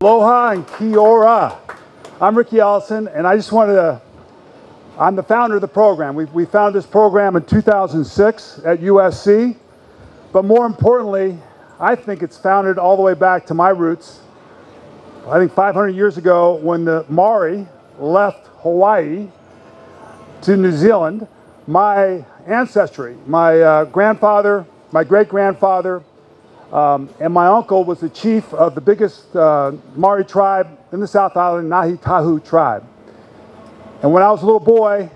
Aloha and kia ora. I'm Ricky Ellison, and I just wanted to, I'm the founder of the program. We founded this program in 2006 at USC, but more importantly, I think it's founded all the way back to my roots. I think 500 years ago when the Maori left Hawaii to New Zealand, my ancestry, my grandfather, my great-grandfather, and my uncle was the chief of the biggest Maori tribe in the South Island, Ngāhi Tahu tribe. And when I was a little boy,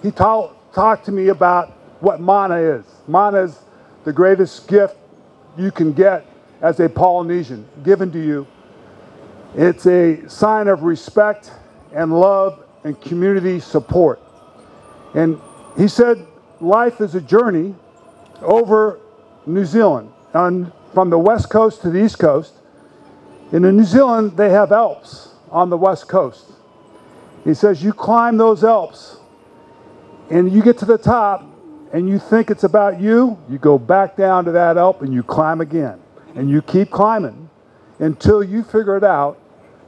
he talked to me about what mana is. Mana is the greatest gift you can get as a Polynesian, given to you. It's a sign of respect and love and community support. And he said life is a journey over New Zealand, from the west coast to the east coast. And in New Zealand, they have Alps on the west coast. He says you climb those Alps and you get to the top and you think it's about you, you go back down to that Alp and you climb again. And you keep climbing until you figure it out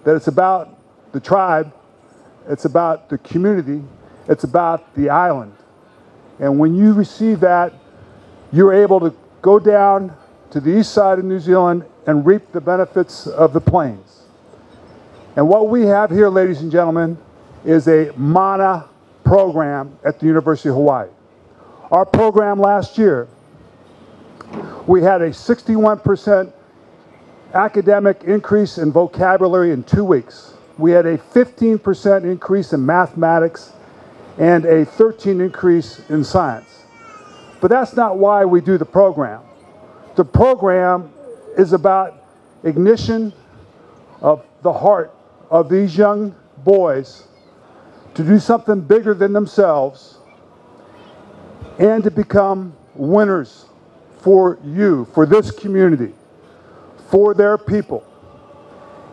that it's about the tribe, it's about the community, it's about the island. And when you receive that, you're able to go down to the east side of New Zealand and reap the benefits of the plains. And what we have here, ladies and gentlemen, is a mana program at the University of Hawaii. Our program last year, we had a 61% academic increase in vocabulary in 2 weeks. We had a 15% increase in mathematics and a 13% increase in science. But that's not why we do the program. The program is about ignition of the heart of these young boys to do something bigger than themselves and to become winners for you, for this community, for their people.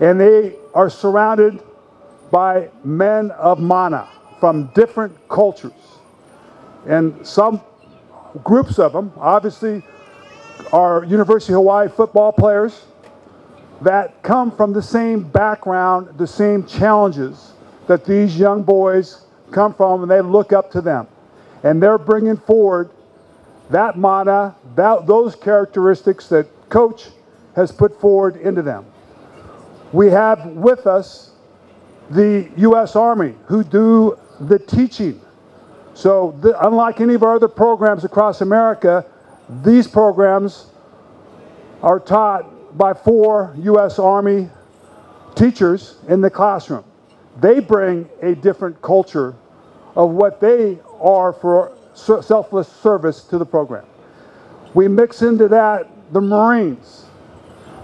And they are surrounded by men of mana from different cultures. And some groups of them, obviously, are University of Hawaii football players that come from the same background, the same challenges that these young boys come from, and they look up to them. And they're bringing forward that mana, those characteristics that Coach has put forward into them. We have with us the U.S. Army who do the teaching. So unlike any of our other programs across America, these programs are taught by 4 U.S. Army teachers in the classroom. They bring a different culture of what they are for selfless service to the program. We mix into that the Marines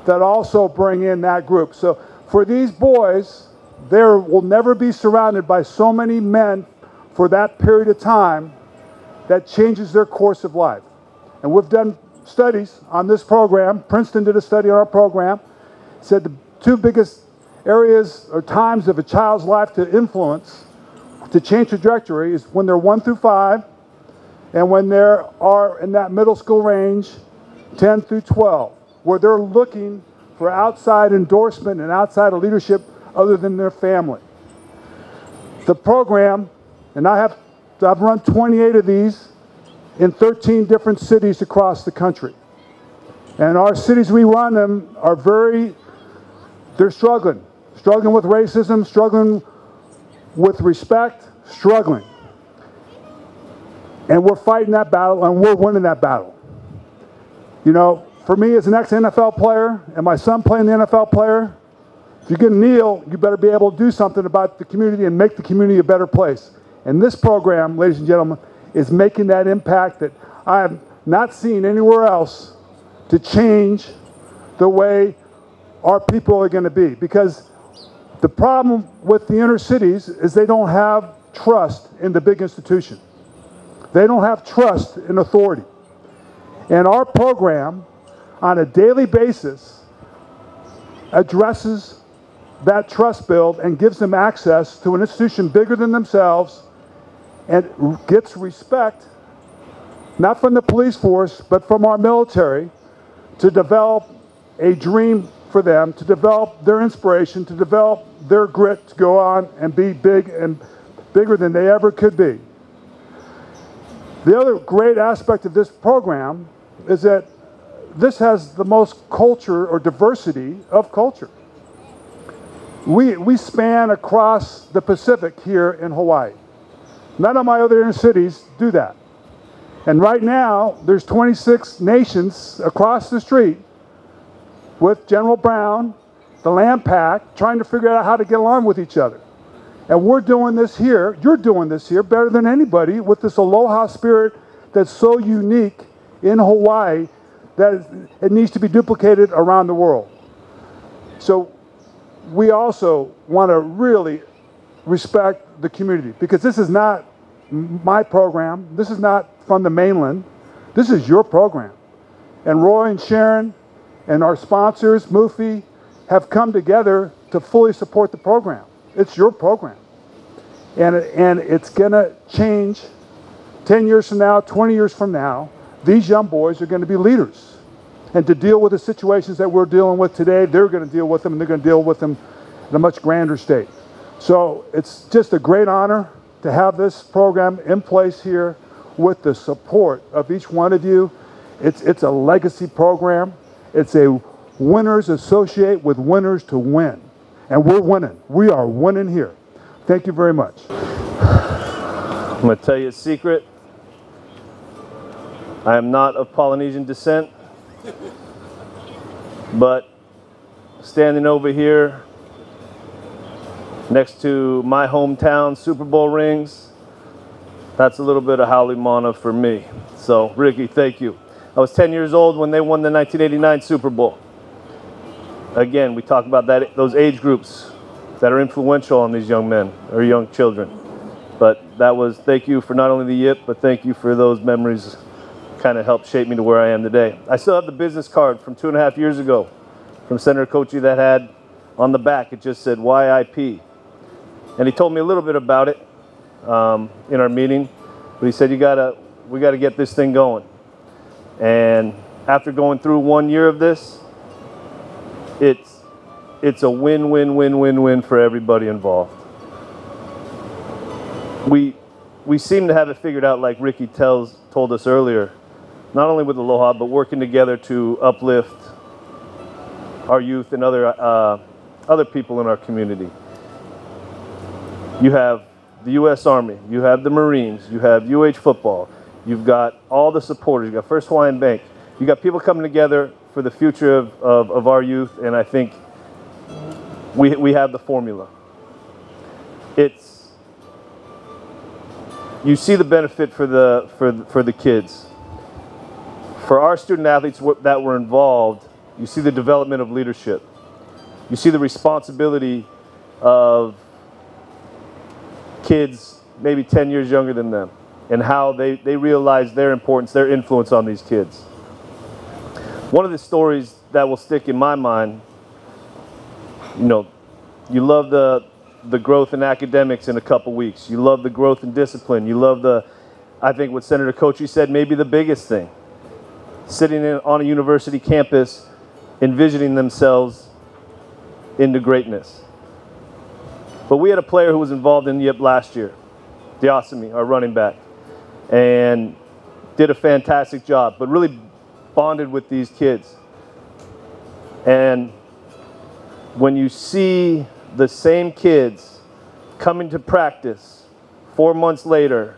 that also bring in that group. So for these boys, they will never be surrounded by so many men for that period of time that changes their course of life. And we've done studies on this program. Princeton did a study on our program. Said the 2 biggest areas or times of a child's life to influence, to change trajectory, is when they're 1 through 5 and when they are in that middle school range, 10 through 12, where they're looking for outside endorsement and outside of leadership other than their family. The program, and I've run 28 of these in 13 different cities across the country. And our cities we run them are they're struggling with racism, struggling with respect, struggling. And we're fighting that battle and we're winning that battle. You know, for me as an ex-NFL player and my son playing the NFL player, if you're going to kneel, you better be able to do something about the community and make the community a better place. And this program, ladies and gentlemen, is making that impact that I have not seen anywhere else to change the way our people are going to be. Because the problem with the inner cities is they don't have trust in the big institution. They don't have trust in authority. And our program, on a daily basis, addresses that trust build and gives them access to an institution bigger than themselves and gets respect, not from the police force, but from our military, to develop a dream for them to develop their inspiration, to develop their grit to go on and be big and bigger than they ever could be. The other great aspect of this program is that this has the most culture or diversity of culture. We span across the Pacific here in Hawaii. None of my other inner cities do that. And right now, there's 26 nations across the street with General Brown, the Land Pack, trying to figure out how to get along with each other. And we're doing this here, you're doing this here better than anybody with this aloha spirit that's so unique in Hawaii that it needs to be duplicated around the world. So we also want to really respect the community, because this is not my program. This is not from the mainland. This is your program. And Roy and Sharon and our sponsors, Mufi, have come together to fully support the program. It's your program. And it's going to change 10 years from now, 20 years from now. These young boys are going to be leaders. And to deal with the situations that we're dealing with today, they're going to deal with them, and they're going to deal with them in a much grander state. So it's just a great honor to have this program in place here with the support of each one of you. It's a legacy program. It's a winners associate with winners to win. And we're winning. We are winning here. Thank you very much. I'm going to tell you a secret. I am not of Polynesian descent, but standing over here next to my hometown Super Bowl rings, that's a little bit of Haole Mana for me. So, Ricky, thank you. I was 10 years old when they won the 1989 Super Bowl. Again, we talk about those age groups that are influential on these young men or young children. But that was, thank you for not only the YIP, but thank you for those memories. Kind of helped shape me to where I am today. I still have the business card from 2.5 years ago from Senator Kochi that had on the back, it just said YIP. And he told me a little bit about it in our meeting, but he said, we gotta get this thing going. And after going through 1 year of this, it's a win-win-win-win-win for everybody involved. We seem to have it figured out, like Ricky told us earlier, not only with Aloha, but working together to uplift our youth and other people in our community. You have the U.S. Army, you have the Marines, you have UH football, you've got all the supporters, you got First Hawaiian Bank, you got people coming together for the future of our youth, and I think we have the formula. You see the benefit for the kids. For our student athletes that were involved, you see the development of leadership. You see the responsibility of kids maybe 10 years younger than them, and how they realize their importance, their influence on these kids. One of the stories that will stick in my mind, you love the growth in academics in a couple weeks. You love the growth in discipline. You love I think what Senator Kochi said, maybe the biggest thing. Sitting on a university campus, envisioning themselves into greatness. But we had a player who was involved in YIP last year, Diasami, our running back, and did a fantastic job, but really bonded with these kids. And when you see the same kids coming to practice 4 months later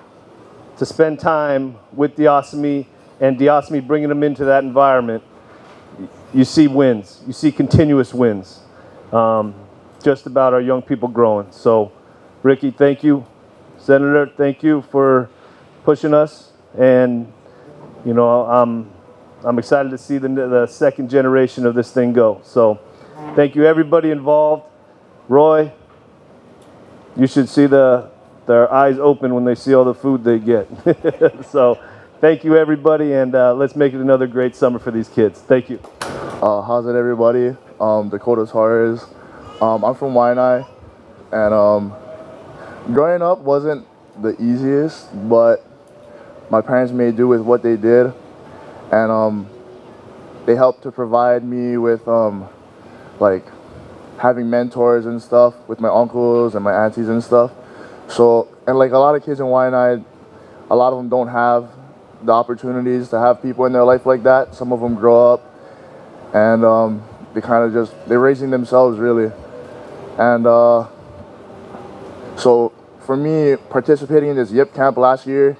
to spend time with Diasami, and Diasami bringing them into that environment, you see wins. You see continuous wins. Just about our young people growing. So, Ricky, thank you. Senator, thank you for pushing us. And, I'm excited to see the second generation of this thing go. So, thank you, everybody involved. Roy, you should see their eyes open when they see all the food they get. So, thank you, everybody, and let's make it another great summer for these kids. Thank you. How's it, everybody? Dakota's Horrors. I'm from Waianae, and growing up wasn't the easiest, but my parents made do with what they did, and they helped to provide me with like having mentors and stuff with my uncles and my aunties and stuff. So, and like a lot of kids in Waianae, a lot of them don't have the opportunities to have people in their life like that. Some of them grow up and they kind of just, they're raising themselves really. And so for me, participating in this YIP camp last year,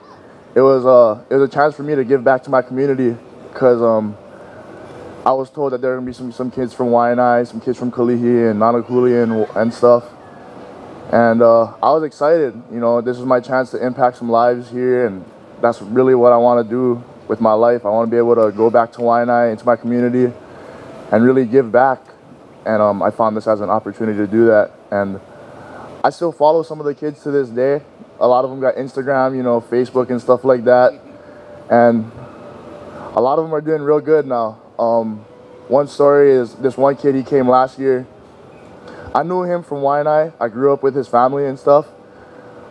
it was a chance for me to give back to my community, because I was told that there were going to be some kids from Waianae, some kids from Kalihi and Nanakuli and stuff. And I was excited. You know, this is my chance to impact some lives here, and that's really what I want to do with my life. I want to be able to go back to Waianae, into my community, and really give back. And I found this as an opportunity to do that. And I still follow some of the kids to this day. A lot of them got Instagram, you know, Facebook and stuff like that. And a lot of them are doing real good now. One story is this one kid, he came last year. I knew him from Waianae. I grew up with his family and stuff.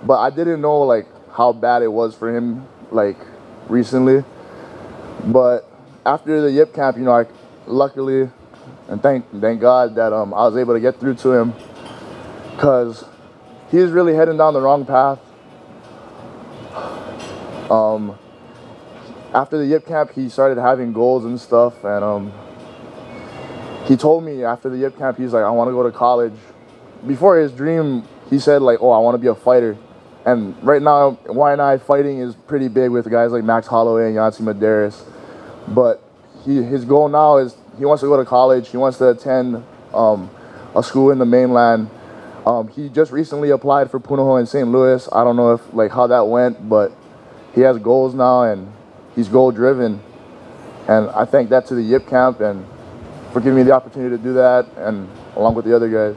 But I didn't know like how bad it was for him like recently. But after the YIP camp, you know, I luckily and thank God that I was able to get through to him, because he was really heading down the wrong path. After the YIP camp, he started having goals and stuff, and he told me after the YIP camp, he's like, I want to go to college. Before his dream, he said like, oh, I want to be a fighter. And right now, Waianae fighting is pretty big with guys like Max Holloway and Yancy Medeiros. But his goal now is he wants to go to college. He wants to attend a school in the mainland. He just recently applied for Punahou in St. Louis. I don't know if like how that went, but he has goals now and he's goal driven. And I thank that to the YIP camp and for giving me the opportunity to do that, and along with the other guys.